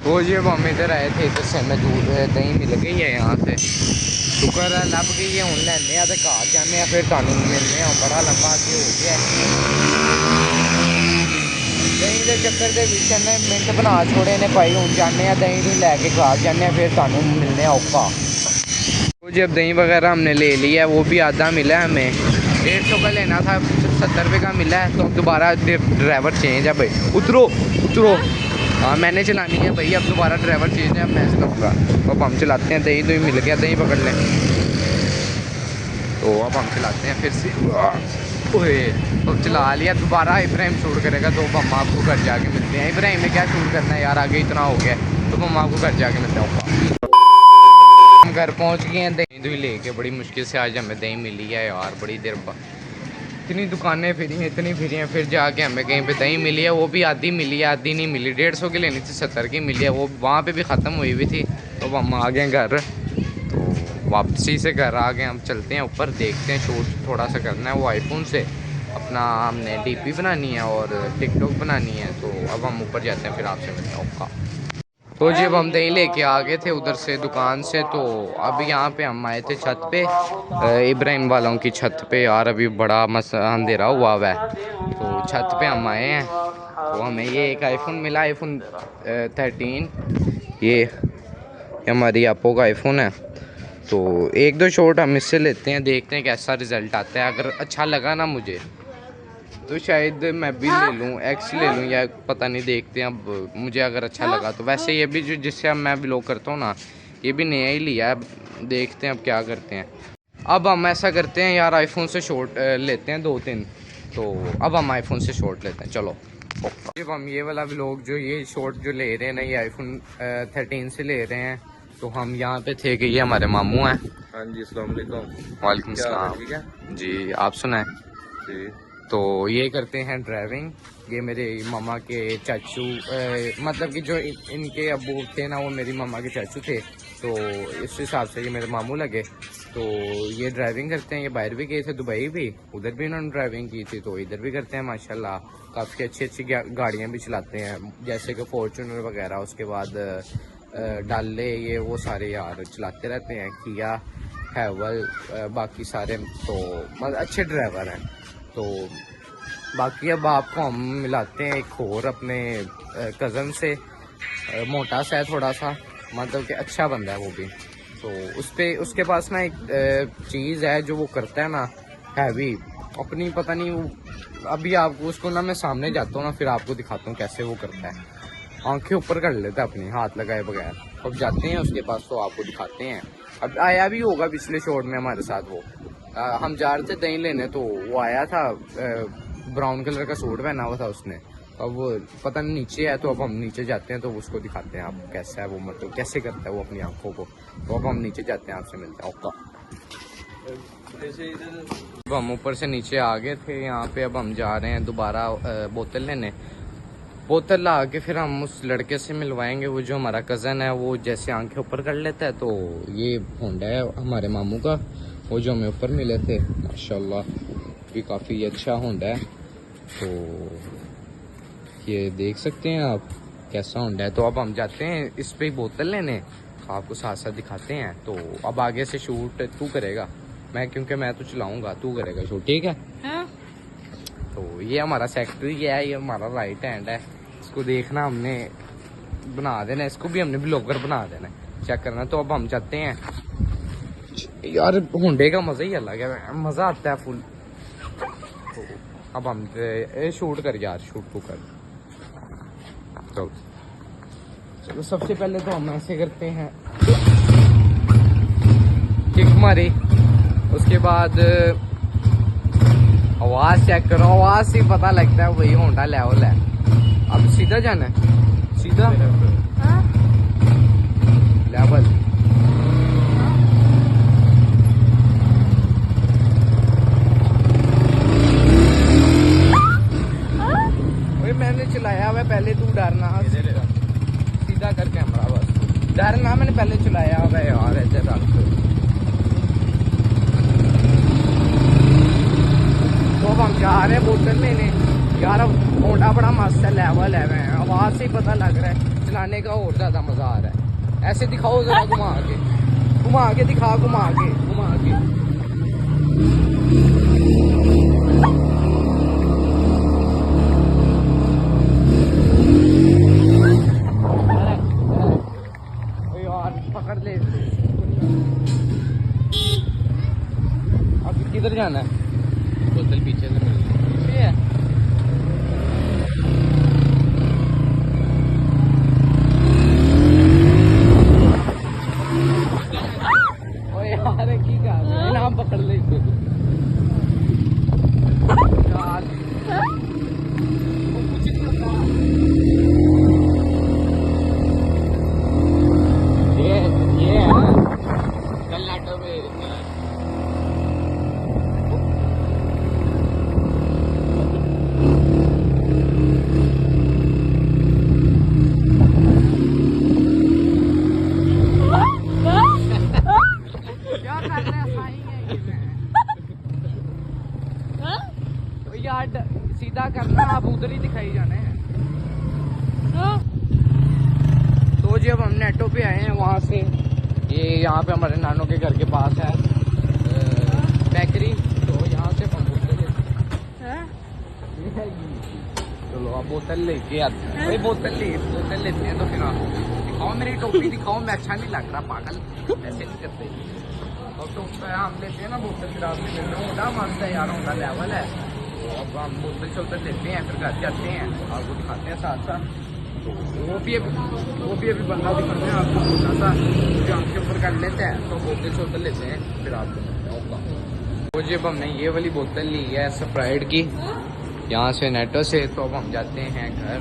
वो जब हम इधर आए थे तो समय दूध दही मिल गई है यहाँ से, शुक्र है लभ गई है। हूँ लैने तो घर जाने, फिर तुहानू मिलने। बड़ा लंबा अगे हो गया दही के चक्कर के पीछे ने मिनट बना छोड़े ने भाई। हूँ जाने दही लैके घर जाने, फिर तुहानू मिलने औखा। तो जब दही वगैरह हमने ले लिया, वो भी आधा मिला है हमें, 150 का लेना था, 70 रुपये का मिला है। तो अब दोबारा ड्राइवर चेंज है भाई, उतरो उतरो। हाँ मैंने चलानी है भाई, अब दोबारा ड्राइवर चेंज है, मैं चलाऊँगा। अब हम चलाते हैं, दही मिल गया, दही पकड़ लें। तो अब हम चलाते हैं फिर से, ओए अब चला लिया। दोबारा इब्राहिम शूट करेगा, तो अब हम आपको घर जाके मिलते हैं। इब्राहिम ने क्या शूट करना है यार, आगे इतना हो गया, तो हम आपको घर जाके मिलते हैं। हम घर पहुँच गए हैं, दही लेके। बड़ी मुश्किल से आज हमें दही मिली है यार, बड़ी देर बाद। इतनी दुकानें फिरी हैं, इतनी फिरी हैं, फिर जाके हमें कहीं पे दही मिली है, वो भी आधी मिली है, आधी नहीं मिली। 150 की लेनी थी, 70 की मिली है, वो वहाँ पे भी ख़त्म हुई हुई थी। तो हम आ गए घर, तो वापसी से घर आ गए। हम चलते हैं ऊपर, देखते हैं, शूट थोड़ा सा करना है वो आईफोन से अपना। हमने डीपी बनानी है और टिकटॉक बनानी है, तो अब हम ऊपर जाते हैं, फिर आपसे मिलते हैं ओका। तो जब हम दही लेके आ गए थे उधर से दुकान से, तो अभी यहाँ पे हम आए थे छत पे, इब्राहिम वालों की छत पे। यार अभी बड़ा अंधेरा हुआ है, तो छत पे हम आए हैं। तो हमें ये एक आईफोन मिला, आईफोन 13, ये हमारी एप्पो का आईफोन है। तो एक दो शॉट हम इससे लेते हैं, देखते हैं कैसा रिज़ल्ट आता है। अगर अच्छा लगा ना मुझे, तो शायद मैं भी ले लूँ, एक्स ले लूँ, या पता नहीं, देखते हैं। अब मुझे अगर अच्छा लगा तो। वैसे ये भी जो जिससे अब मैं व्लॉग करता हूँ ना, ये भी नया ही लिया है। अब देखते हैं अब क्या करते हैं। अब हम ऐसा करते हैं यार, आईफोन से शॉट लेते हैं 2-3। तो अब हम आईफोन से शॉट लेते हैं, चलो। जब हम ये वाला व्लॉग जो ये शॉट जो ले रहे हैं ना, ये आईफोन 13 से ले रहे हैं। तो हम यहाँ पे थे कि ये हमारे मामू हैं। हाँ जी, अस्सलाम वालेकुम। वालेकुम सलाम। ठीक है जी, आप सुनाएं। जी। तो ये करते हैं ड्राइविंग। ये मेरे मामा के चाचू, मतलब कि जो इनके अब्बू थे ना, वो मेरी मामा के चाचू थे, तो इस हिसाब से ये मेरे मामू लगे। तो ये ड्राइविंग करते हैं, ये बाहर भी गए थे दुबई भी, उधर भी इन्होंने ड्राइविंग की थी, तो इधर भी करते हैं माशाल्लाह। काफ़ी अच्छी अच्छी गाड़ियाँ भी चलाते हैं, जैसे कि फॉर्चूनर वगैरह, उसके बाद डाले, ये वो सारे यार चलाते रहते हैं, किया, हैवल, बाकी सारे तो मतलब अच्छे ड्राइवर हैं। तो बाकी अब आपको हम मिलाते हैं एक और अपने कज़न से, मोटा सा है थोड़ा सा, मतलब कि अच्छा बंदा है वो भी। तो उसके पास ना एक चीज़ है जो वो करता है ना, हैवी अपनी, पता नहीं वो, अभी आपको उसको ना मैं सामने जाता हूँ ना, फिर आपको दिखाता हूँ कैसे वो करता है। आंखें ऊपर कर लेता है अपनी, हाथ लगाए बगैर। अब जाते हैं उसके पास तो आपको दिखाते हैं। अब आया भी होगा पिछले शॉट में हमारे साथ वो, हम जा रहे थे दही लेने, तो वो आया था, ब्राउन कलर का सूट पहना हुआ था उसने। अब वो पता नहीं नीचे है, तो अब हम नीचे जाते हैं तो उसको दिखाते हैं आप कैसा है वो, मतलब कैसे करता है वो अपनी आंखों को। तो अब हम नीचे जाते हैं, आपसे मिलते हैं। ओका, अब हम ऊपर से नीचे आ गए थे यहाँ पे। अब हम जा रहे हैं दोबारा बोतल लेने। बोतल ला के फिर हम उस लड़के से मिलवाएंगे, वो जो हमारा कज़न है, वो जैसे आंखें ऊपर कर लेता है। तो ये होंडा है हमारे मामू का, वो जो हमें ऊपर मिले थे, माशाल्लाह भी काफ़ी अच्छा होंडा है। तो ये देख सकते हैं आप कैसा होंडा है। तो अब हम जाते हैं इस पे बोतल लेने, आपको साथ साथ दिखाते हैं। तो अब आगे से शूट तू करेगा, मैं क्योंकि मैं तो चलाऊंगा, तू करेगा शूट, ठीक है? हाँ? तो ये हमारा सेक्रेटरी है, ये हमारा राइट हैंड है, इसको देखना हमने बना देना, इसको भी हमने ब्लॉगर बना देना, चेक करना। तो अब हम जाते हैं यार, होंडे का मज़ा ही अलग है, मज़ा आता है फुल। तो अब हम शूट कर यार, शूट को कर। चलो सबसे पहले तो हम ऐसे करते हैं, किक मारी, उसके बाद आवाज़ चेक करो, आवाज़ से पता लगता है वही होंडा लेवल है। अब सीधा जाना है, सीधा लेवल। वही मैंने चलाया हुआ, पहले तू डरना, सीधा कर कैमरा, बस डरना, मैंने पहले चलाया हुआ यार, ऐसे रख। तो अब हम जा रहे हैं बोतल लेने यार। अब होंडा बड़ा मस्त है, लेवल है, मैं आवाज़ से ही पता लग रहा है, चलाने का और ज़्यादा मज़ा आ रहा है। ऐसे दिखाओ ज़रा, घुमा के दिखा, घुमा के। यार पकड़ ले। अब किधर जाना है? बोतल पीछे से मिल रही है। ओ यार की कर नाम पकड़ ले यार। ये है कल ऑटो में यार, सीधा करना, आप उधर ही दिखाई जाने हैं। तो जब हम नेटो पे आए हैं वहाँ से, ये यहाँ पे हमारे नानों के घर के पास है बेकरी, तो यहाँ से हम चलो आप बोतल लेके आते हैं। भाई बोतल लेते हैं, तो फिर आप दिखाओ, मेरी टोपी दिखाओ, मैं अच्छा नहीं लग रहा, पागल ऐसे नहीं करते। और तो हम लेते हैं ना बोतल, फिर आप होंडा मस्त है यार, होंडा लेवल है। अब हम बोतल लेते हैं, फिर घर जाते हैं, आपको दिखाते हैं साथ साथ। तो वो भी अभी बंदा दिखाते हैं आपको, बोलना था जो आंखें ऊपर कर लेते हैं, तो बोतल लेते हैं, फिर आपको होगा। तो जब हमने ये वाली बोतल ली है स्प्राइट की यहाँ से नेटो से, तो अब हम जाते हैं घर।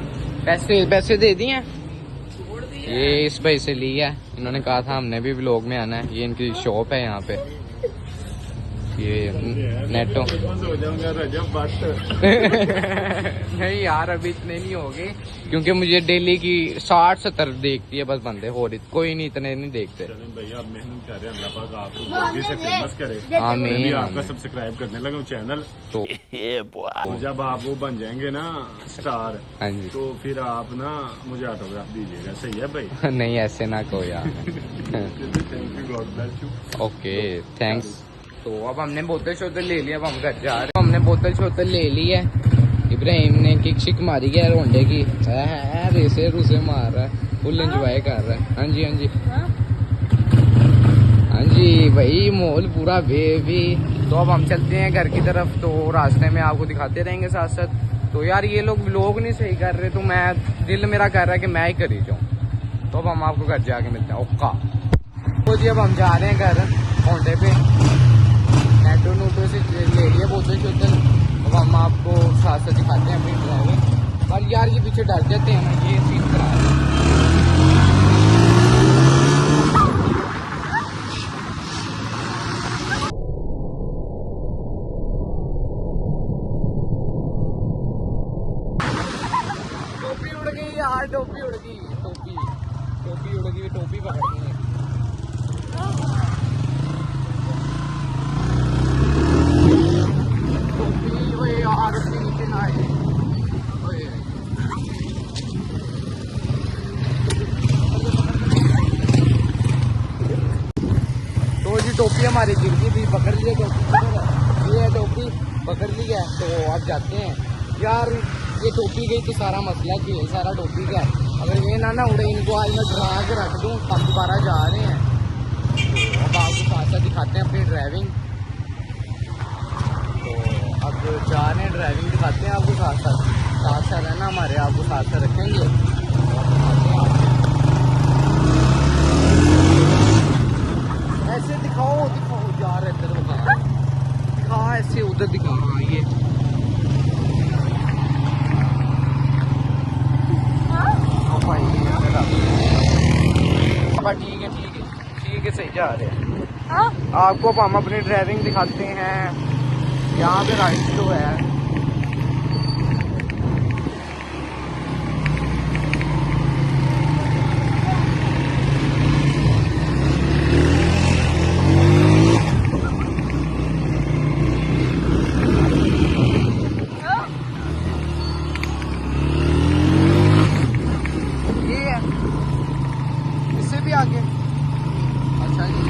पैसे दे दिए हैं, ये इस भाई से ली है, इन्होंने कहा था हमने भी व्लॉग में आना है, ये इनकी शॉप है यहाँ पे। ये नेटो हो जाऊंगा रजब बट नहीं यार अभी इतने नहीं होंगे क्योंकि मुझे डेली की 60-70 देखती है बस बंदे, हो रही कोई नहीं, इतने नहीं देखते। भैया आप मेहनत कर रहे हैं, अल्लाह पाक आपको जल्दी से फेमस करे। मैं भी आमीन आपका सब्सक्राइब करने लगा हूँ चैनल, तो तो जब आप वो बन जाएंगे ना स्टार, हाँ जी तो फिर आप ना मुझे ऑटोग्राफ दीजिएगा, सही है भाई? नहीं ऐसे ना कहो यार। Thank you, God bless you. Okay thanks. तो अब हमने बोतल शोतल ले लिया, अब हम घर जा रहे हैं। हमने बोतल शोतल ले ली है। इब्राहिम ने किक शिक मारी है रोंडे की, रेसे रूसे मार रहा है, फुल एंजॉय कर रहा है। हाँ जी हाँ जी हाँ जी भाई, माहौल पूरा बेबी। तो अब हम चलते हैं घर की तरफ, तो रास्ते में आपको दिखाते रहेंगे साथ साथ। तो यार ये लोग नहीं सही कर रहे, तो मैं दिल मेरा कर रहा है कि मैं ही करी जाऊँ। तो अब हम आपको घर जाके मिलते हैं। ओका। तो जी अब हम जा रहे हैं घर होंडे पे, नेटो नोटो से ले लिया बोतल शोतल। अब हम आपको साथ साथ दिखाते हैं अपनी ड्राइविंग। और यार ये पीछे डर जाते हैं ना, ये सीन खराब है। टोपी उड़ गई यार, टोपी उड़ गई, टोपी उड़ गई, टोपी पकड़नी है। तो जी टोपी हमारी गिर गई थी, पकड़ लिया टोपी, ये टोपी पकड़ ली है। तो अब जाते हैं यार, ये टोपी गई तो सारा मसला की है, सारा टोपी का। अगर ये ना उड़े, इनको आज मैं डरा के रख दूँ। हम दोबारा जा रहे हैं, तो अब आपको साथ साथ दिखाते हैं अपनी ड्राइविंग। तो अब जा रहे हैं, ड्राइविंग दिखाते हैं आपको साथ साथ है ना हमारे, आपको साथ साथ रखेंगे। ऐसे दिखाओ यार, इधर दिखा, ऐसे उधर दिखा। हाँ ये ठीक है सही जा रहे हैं। आपको अब हम अपनी ड्राइविंग दिखाते हैं। यहाँ पे राइट तो है, ये है, इससे भी आगे। अच्छा जी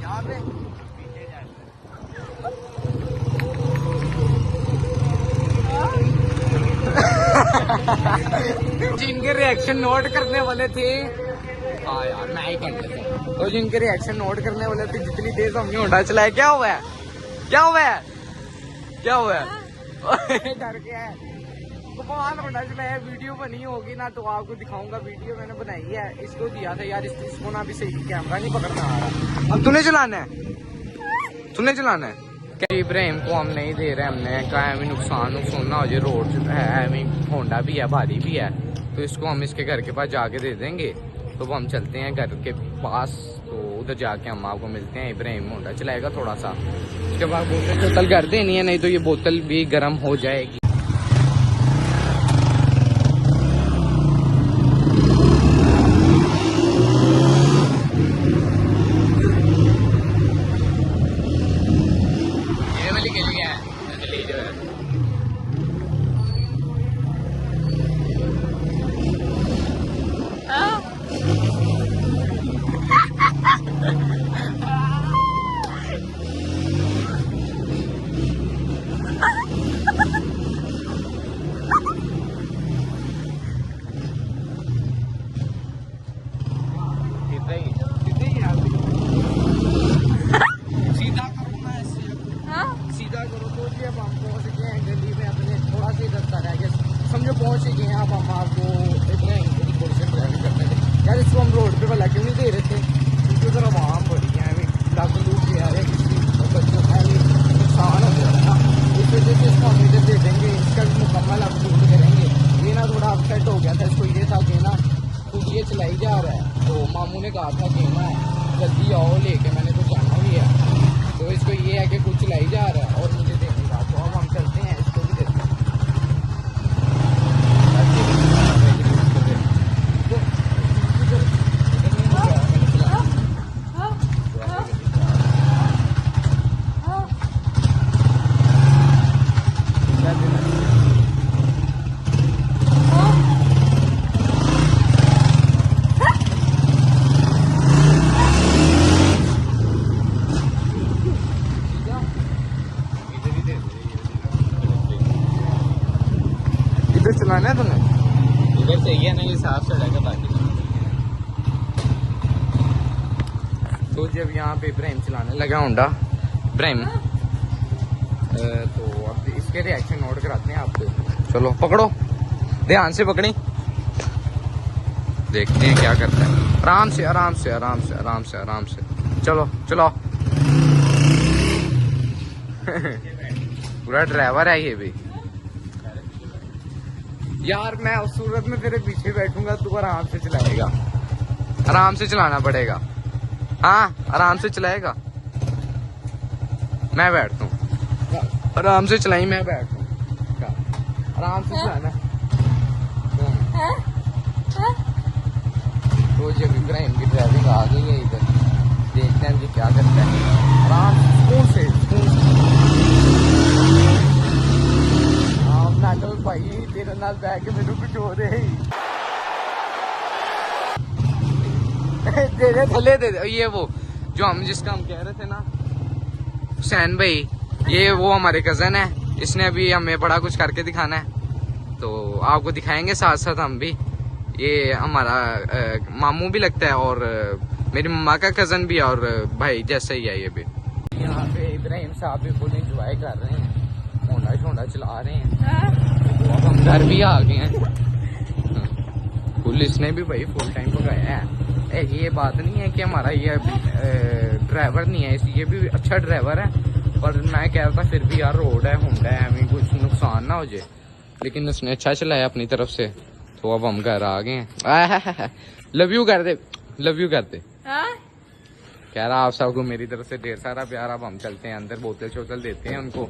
यहाँ पे जिनके रिएक्शन नोट करने वाले थे, हाँ यार मैं ही कर लेता हूँ। तो जिनके रिएक्शन नोट करने वाले थे, जितनी देर हमने होंडा चलाया, क्या हुआ है, क्या हुआ है, क्या हुआ है? डर गया है। भगवान होंडा चलाया, वीडियो बनी होगी ना तो आपको दिखाऊंगा। वीडियो मैंने बनाई है, इसको दिया था यार, इसको ना भी सही कैमरा नहीं पकड़ना आ रहा। अब तूने चलाना है, तूने चलाना है क्या? इब्राहिम को हम नहीं दे रहे, हमने कहा है नुकसान ना हो जाए, रोड है, होंडा भी है, भारी भी है, तो इसको हम इसके घर के पास जाके दे देंगे। तो वो हम चलते हैं घर के पास, तो उधर जाके हम आपको मिलते हैं। इब्राहिम होंडा चलाएगा थोड़ा सा, उसके बाद बोतल कर देनी है, नहीं तो ये बोतल भी गर्म हो जाएगी। ये वाली के लिए है, जो है सीधा करो ना ऐसे, सीधा करो। तो जी अब हम पहुँच गए हैं गली में अपने, थोड़ा सा रास्ता रह गया, समझो पहुँच ही गए हैं। अब हम आपको थोड़ी सी ड्राइविंग करने थे यार, इसको हम रोड पे वाला क्यों नहीं दे रहे थे, क्योंकि उधर आवाम पड़ी है, डग लूट के आ रहे, किसी बच्चों का भी नुकसान हो गया ना, इस वजह से इसको हम इधर दे देंगे। कहा था कि ना जल्दी आओ लेके, मैंने तो जाना भी है। तो इसको ये है कि कुछ लाई जा रहा है और मुझे देने का, तो अब हम चलते हैं, इसको भी देते हैं। इधर चलाना है तुम्हें? इधर सही है ना, ये साफ सड़क है बाकी। तो जब यहाँ पे इब्राहिम चलाने लगा होंडा, इब्राहिम तो अब इसके रिएक्शन नोट कराते हैं आपको। चलो पकड़ो, ध्यान से पकड़ी, देखते हैं क्या करता है। आराम से आराम से आराम से आराम से आराम से, चलो चलो। पूरा ड्राइवर है ये भी यार। मैं उस सूरत में तेरे पीछे बैठूंगा, तू आराम से चलाएगा, आराम से चलाना पड़ेगा। हाँ आराम से चलाएगा, मैं बैठता हूँ। आराम से चलाई, मैं बैठता हूँ, आराम से चलाना। तो जब इब्राहिम की ड्राइविंग आ गई है इधर, देखते हैं कि क्या करता है। आराम से नाटक भाई तेरे नाल बैठ के मेनू कुछ हो रहा है। तेरे थले दे दे। ये वो जो हम जिसका हम कह रहे थे ना, हुसैन भाई, ये वो हमारे कजन है। इसने अभी हमें बड़ा कुछ करके दिखाना है, तो आपको दिखाएंगे साथ साथ हम भी। ये हमारा मामू भी लगता है और मेरी मम्मा का कजन भी है और भाई जैसे ही है ये भी। यहाँ पे इब्राहिम साहब भी फुल एंजॉय कर रहे हैं, होंडा शोंडा चला रहे हैं। तो अब हम घर भी आ गए हैं। पुलिस ने भी भाई फुल टाइम पकाया है। ये बात नहीं है कि हमारा ये ड्राइवर नहीं है, ये भी अच्छा ड्राइवर है, पर मैं कह रहा था फिर भी यार रोड है, होंडा है, हमें कुछ नुकसान ना हो जाए। लेकिन उसने अच्छा चलाया अपनी तरफ से। तो अब हम घर आ गए हैं। लव यू कर दे, लव यू कर दे। कह रहा आप सबको मेरी तरफ से ढेर सारा प्यार। अब हम चलते हैं अंदर, बोतल शोतल देते हैं उनको,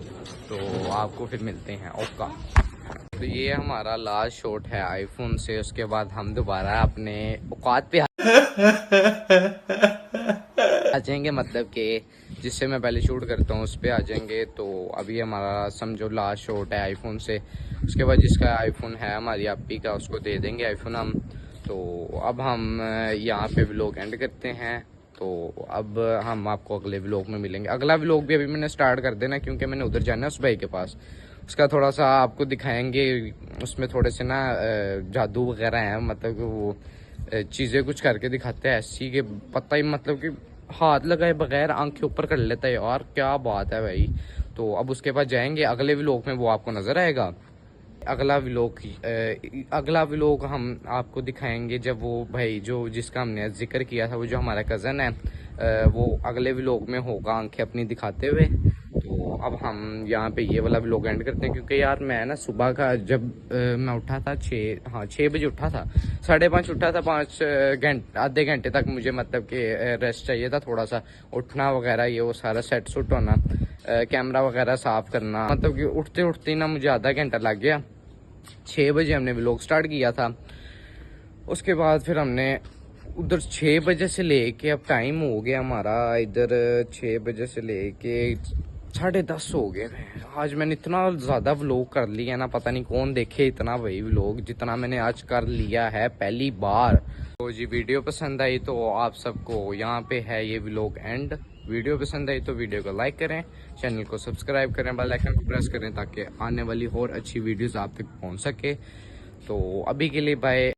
तो आपको फिर मिलते हैं। ओका। तो ये हमारा लास्ट शॉट है आईफोन से, उसके बाद हम दोबारा अपने औकात पे आ जाएंगे, मतलब कि जिससे मैं पहले शूट करता हूँ उस पर आ जाएंगे। तो अभी हमारा समझो लास्ट शॉट है आईफोन से, उसके बाद जिसका आईफोन है हमारी आपी का, उसको दे देंगे आईफोन हम। तो अब हम यहाँ पे व्लॉग एंड करते हैं। तो अब हम आपको अगले व्लॉग में मिलेंगे। अगला व्लॉग भी अभी मैंने स्टार्ट कर देना, क्योंकि मैंने उधर जाना है उस भाई के पास। उसका थोड़ा सा आपको दिखाएंगे, उसमें थोड़े से ना जादू वगैरह हैं, मतलब कि वो चीज़ें कुछ करके दिखाते हैं ऐसी कि पता ही, मतलब कि हाथ लगाए बगैर आंखें ऊपर कर लेता है यार, क्या बात है भाई। तो अब उसके पास जाएंगे, अगले व्लॉग में वो आपको नज़र आएगा। अगला व्लॉग हम आपको दिखाएंगे जब वो भाई जो जिसका हमने जिक्र किया था, वो जो हमारा कज़न है, वो अगले व्लॉग में होगा आंखें अपनी दिखाते हुए। तो अब हम यहाँ पे ये वाला व्लॉग एंड करते हैं, क्योंकि यार मैं ना सुबह का जब मैं उठा था 6 बजे उठा था, 5:30 उठा था, 5 घंटे आधे घंटे तक मुझे मतलब कि रेस्ट चाहिए था, थोड़ा सा उठना वगैरह, ये वो सारा सेट सुट होना, कैमरा वगैरह साफ करना, मतलब कि उठते उठते ना मुझे आधा घंटा लग गया। 6 बजे हमने व्लॉग स्टार्ट किया था, उसके बाद फिर हमने उधर 6 बजे से लेके अब टाइम हो गया हमारा इधर 6 बजे से लेके 10:30 हो गए। आज मैंने इतना ज़्यादा व्लॉग कर लिया ना, पता नहीं कौन देखे इतना वही व्लॉग जितना मैंने आज कर लिया है पहली बार। तो जी वीडियो पसंद आई तो आप सबको यहाँ पे है ये व्लॉग एंड। वीडियो पसंद आई तो वीडियो को लाइक करें, चैनल को सब्सक्राइब करें, बेल आइकन को प्रेस करें ताकि आने वाली और अच्छी वीडियोस आप तक पहुंच सके। तो अभी के लिए बाय,